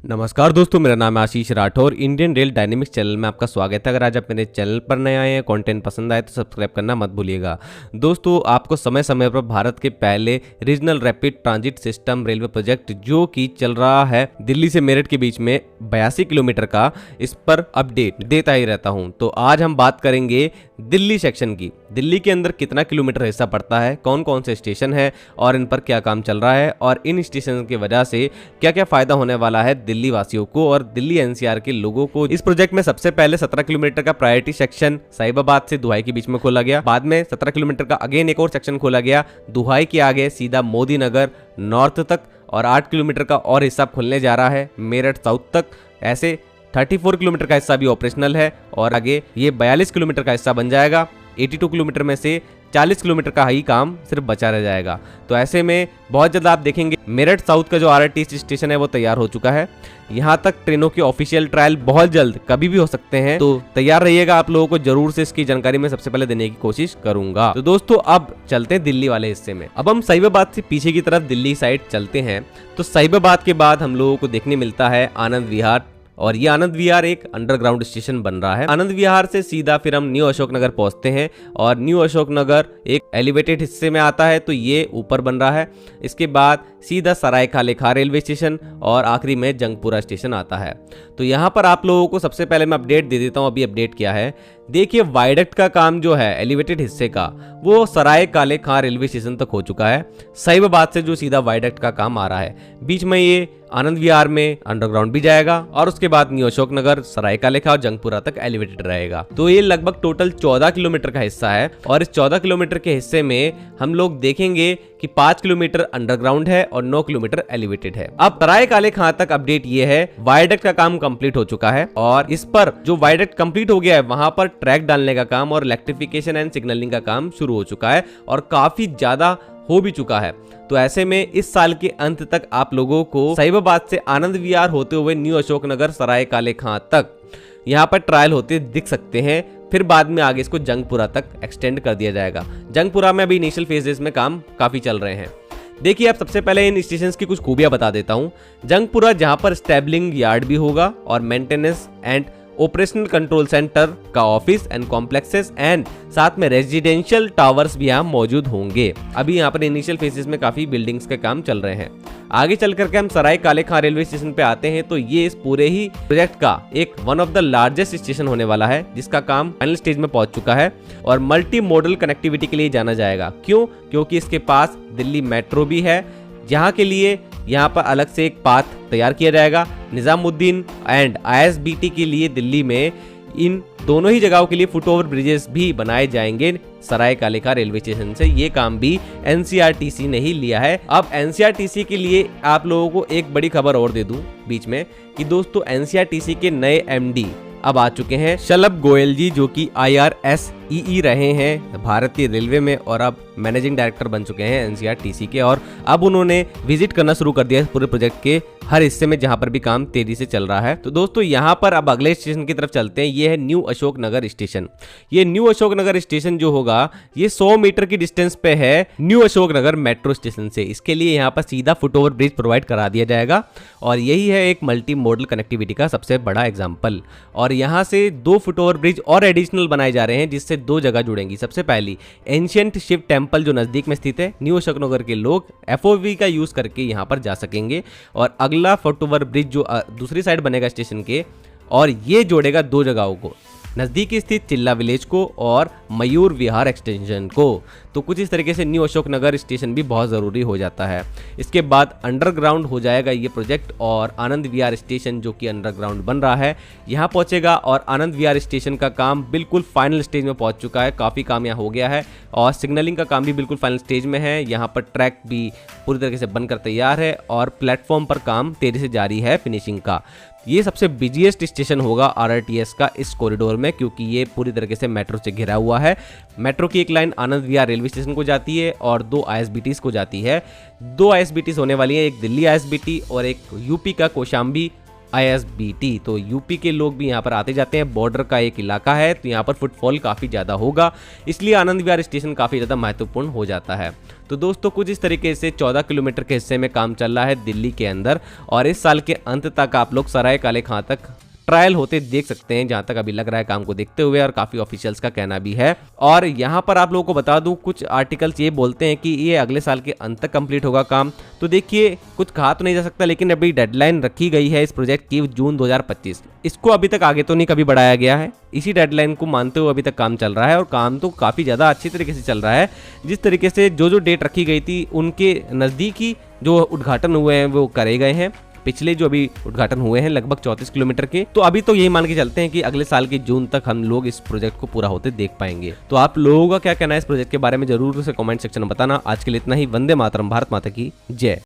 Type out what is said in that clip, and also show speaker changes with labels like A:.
A: नमस्कार दोस्तों, मेरा नाम है Ashish Rathore. Indian rail dynamics channel में आपका स्वागत है। अगर आज आप मेरे चैनल पर नए आए हैं, कंटेंट पसंद आए तो सब्सक्राइब करना मत भूलिएगा। दोस्तों, आपको समय समय पर भारत के पहले regional rapid transit system railway project जो कि चल रहा है दिल्ली से मेरठ के बीच में 82 किलोमीटर का, इस पर अपडेट देता ही रहता हूं। तो आज हम बात करेंगे दिल्ली सेक्शन की। दिल्ली के अंदर कितना किलोमीटर हिस्सा पड़ता है, कौन कौन से स्टेशन है और इन पर क्या काम चल रहा है, और इन स्टेशन की वजह से क्या क्या फायदा होने वाला है दिल्ली वासियों को और दिल्ली एनसीआर के लोगों को। इस प्रोजेक्ट में सबसे पहले 17 किलोमीटर का प्रायोरिटी सेक्शन साहिबाबाद से दुहाई के बीच में खोला गया। बाद में 17 किलोमीटर का अगेन एक और सेक्शन खोला गया दुहाई के आगे सीधा मोदी नगर नॉर्थ तक, और 8 किलोमीटर का और हिस्सा खुलने जा रहा है मेरठ साउथ तक। ऐसे 34 किलोमीटर का हिस्सा भी ऑपरेशनल है और आगे ये 42 किलोमीटर का हिस्सा बन जाएगा। 82 किलोमीटर में से 40 किलोमीटर का ही काम सिर्फ बचा रह जाएगा। तो ऐसे में बहुत जल्द आप देखेंगे मेरठ साउथ का जो आरटीसी स्टेशन है वो तैयार हो चुका है। यहाँ तक ट्रेनों की ऑफिशियल ट्रायल बहुत जल्द कभी भी हो सकते हैं, तो तैयार रहिएगा। आप लोगों को जरूर से इसकी जानकारी मैं सबसे पहले देने की कोशिश करूंगा। तो दोस्तों, अब चलते हैं दिल्ली वाले हिस्से में। अब हम साहिबाबाद से पीछे की तरफ दिल्ली साइड चलते हैं। तो साहिबाबाद के बाद हम लोगों को देखने मिलता है आनंद विहार, और ये आनंद विहार एक अंडरग्राउंड स्टेशन बन रहा है। आनंद विहार से सीधा फिर हम न्यू अशोक नगर पहुंचते हैं, और न्यू अशोक नगर एक एलिवेटेड हिस्से में आता है, तो ये ऊपर बन रहा है। इसके बाद सीधा सराय खाले खां रेलवे स्टेशन और आखिरी में जंगपुरा स्टेशन आता है। तो यहाँ पर आप लोगों को सबसे पहले मैं अपडेट दे देता हूँ। अभी अपडेट क्या है, देखिए वायडक्ट का काम जो है एलिवेटेड हिस्से का वो सराय काले खां रेलवे स्टेशन तक हो चुका है। साहिबाबाद से जो सीधा वायडक्ट का काम आ रहा है, बीच में ये आनंद विहार में अंडरग्राउंड भी जाएगा, और उसके बाद न्यू अशोक नगर सराय काले खां और जंगपुरा तक एलिवेटेड रहेगा। तो ये लगभग टोटल 14 किलोमीटर का हिस्सा है, और इस 14 किलोमीटर के हिस्से में हम लोग देखेंगे कि 5 किलोमीटर अंडरग्राउंड है और 9 किलोमीटर एलिवेटेड है। अब सराय काले खां तक अपडेट ये है, वायडक्ट का काम कंप्लीट हो चुका है, और इस पर जो वायडक्ट कंप्लीट हो गया है वहां पर ट्रैक डालने का काम और इलेक्ट्रिफिकेशन एंड सिग्नलिंग का काम शुरू हो चुका है, और काफी ज्यादा हो भी चुका है। तो ऐसे में इस साल के अंत तक आप लोगों को साहिबाबाद से आनंद विहार होते हुए न्यू अशोक नगर सराय काले खां तक यहाँ पर ट्रायल होते दिख सकते हैं। फिर बाद में आगे इसको जंगपुरा तक एक्सटेंड कर दिया जाएगा। जंगपुरा में अभी इनिशियल फेजेस में काम काफी चल रहे हैं। देखिए, अब सबसे पहले इन स्टेशन की कुछ खूबियां बता देता हूं। जंगपुरा जहां पर स्टेबलिंग यार्ड भी होगा और maintenance and operational control centre का ऑफिस एंड कॉम्प्लेक्सेस एंड साथ में रेजिडेंशियल टावर्स भी यहाँ मौजूद होंगे। अभी यहाँ पर इनिशियल फेजेस में काफी बिल्डिंग्स के काम चल रहे हैं। आगे चल करके हम सराय काले खां रेलवे स्टेशन पे आते हैं। तो ये इस पूरे ही प्रोजेक्ट का एक one of the largest station होने वाला है, जिसका काम फाइनल स्टेज में पहुंच चुका है और मल्टी मॉडल कनेक्टिविटी के लिए जाना जाएगा। क्यों? क्योंकि इसके पास दिल्ली मेट्रो भी है, जहाँ के लिए यहाँ पर अलग से एक पाथ तैयार किया जाएगा। निजामुद्दीन एंड आईएसबीटी के लिए दिल्ली में इन दोनों ही जगहों के लिए फुटओवर ब्रिजेस भी बनाए जाएंगे सराय काले खां रेलवे स्टेशन से। ये काम भी एनसीआरटीसी ने ही लिया है। अब एनसीआरटीसी के लिए आप लोगों को एक बड़ी खबर और दे दूं बीच में कि दोस्तों, एनसीआरटीसी के नए एमडी अब आ चुके हैं, शलभ गोयल जी, जो कि IRSEE रहे हैं भारतीय रेलवे में और अब मैनेजिंग डायरेक्टर बन चुके हैं एनसीआरटीसी के। और अब उन्होंने विजिट करना शुरू कर दिया है पूरे प्रोजेक्ट के हर हिस्से में जहां पर भी काम तेजी से चल रहा है। तो दोस्तों, यहां पर अब अगले स्टेशन की तरफ चलते हैं। ये है न्यू अशोक नगर स्टेशन। ये न्यू अशोक नगर स्टेशन जो होगा ये 100 मीटर की डिस्टेंस पे है new Ashok Nagar metro station से। इसके लिए यहाँ पर सीधा फुटओवर ब्रिज प्रोवाइड करा दिया जाएगा, और यही है एक मल्टी मॉडल कनेक्टिविटी का सबसे बड़ा एग्जाम्पल। और यहाँ से 2 फुटओवर ब्रिज और एडिशनल बनाए जा रहे हैं, जिससे 2 जगह जुड़ेंगी। सबसे पहली एंशिएंट शिव टेम्पल जो नजदीक में स्थित है, न्यू अशोक नगर के लोग FOV का यूज करके यहाँ पर जा सकेंगे। और अगला फुटओवर ब्रिज जो दूसरी साइड बनेगा स्टेशन के, और ये जोड़ेगा 2 जगहों को, नजदीक स्थित चिल्ला विलेज को और मयूर विहार एक्सटेंशन को। तो कुछ इस तरीके से न्यू अशोक नगर स्टेशन भी बहुत ज़रूरी हो जाता है। इसके बाद अंडरग्राउंड हो जाएगा ये प्रोजेक्ट, और आनंद विहार स्टेशन जो कि अंडरग्राउंड बन रहा है यहाँ पहुंचेगा। और आनंद विहार स्टेशन का काम बिल्कुल फाइनल स्टेज में पहुंच चुका है। काफ़ी काम यहाँ हो गया है, और सिग्नलिंग का काम भी बिल्कुल फाइनल स्टेज में है। यहाँ पर ट्रैक भी पूरी तरीके से बनकर तैयार है, और प्लेटफॉर्म पर काम तेजी से जारी है फिनिशिंग का। ये सबसे बिजीएस्ट स्टेशन होगा आरआरटीएस का इस कॉरिडोर में, क्योंकि ये पूरी तरीके से मेट्रो से घिरा हुआ है। मेट्रो की एक line Anand Vihar railway station को जाती है और 2 आईएसबीटीज को जाती है। 2 आईएसबीटीज होने वाली है, एक दिल्ली आईएसबीटी और एक यूपी का कौशाम्बी ISBT। तो यूपी के लोग भी यहाँ पर आते जाते हैं, बॉर्डर का एक इलाका है, तो यहाँ पर फुटफॉल काफ़ी ज़्यादा होगा, इसलिए आनंद विहार स्टेशन काफ़ी ज़्यादा महत्वपूर्ण हो जाता है। तो दोस्तों कुछ इस तरीके से 14 किलोमीटर के हिस्से में काम चल रहा है दिल्ली के अंदर, और इस साल के अंत तक आप लोग सराय काले खां तक ट्रायल होते देख सकते हैं, जहां तक अभी लग रहा है काम को देखते हुए, और काफी ऑफिशियल्स का कहना भी है। और यहां पर आप लोगों को बता दूं, कुछ आर्टिकल्स ये बोलते हैं कि ये अगले साल के अंत तक कंप्लीट होगा काम। तो देखिए कुछ कहा तो नहीं जा सकता, लेकिन अभी डेडलाइन रखी गई है इस प्रोजेक्ट की जून 2025। इसको अभी तक आगे तो नहीं कभी बढ़ाया गया है, इसी डेडलाइन को मानते हुए अभी तक काम चल रहा है, और काम तो काफी ज्यादा अच्छी तरीके से चल रहा है। जिस तरीके से जो डेट रखी गई थी उनके नजदीक ही जो उद्घाटन हुए हैं वो करे गए हैं। पिछले जो अभी उद्घाटन हुए हैं लगभग 34 किलोमीटर के, तो अभी तो यही मान के चलते हैं कि अगले साल के जून तक हम लोग इस प्रोजेक्ट को पूरा होते देख पाएंगे। तो आप लोगों का क्या कहना है इस प्रोजेक्ट के बारे में, जरूर से कमेंट सेक्शन में बताना। आज के लिए इतना ही। वंदे मातरम, भारत माता की जय।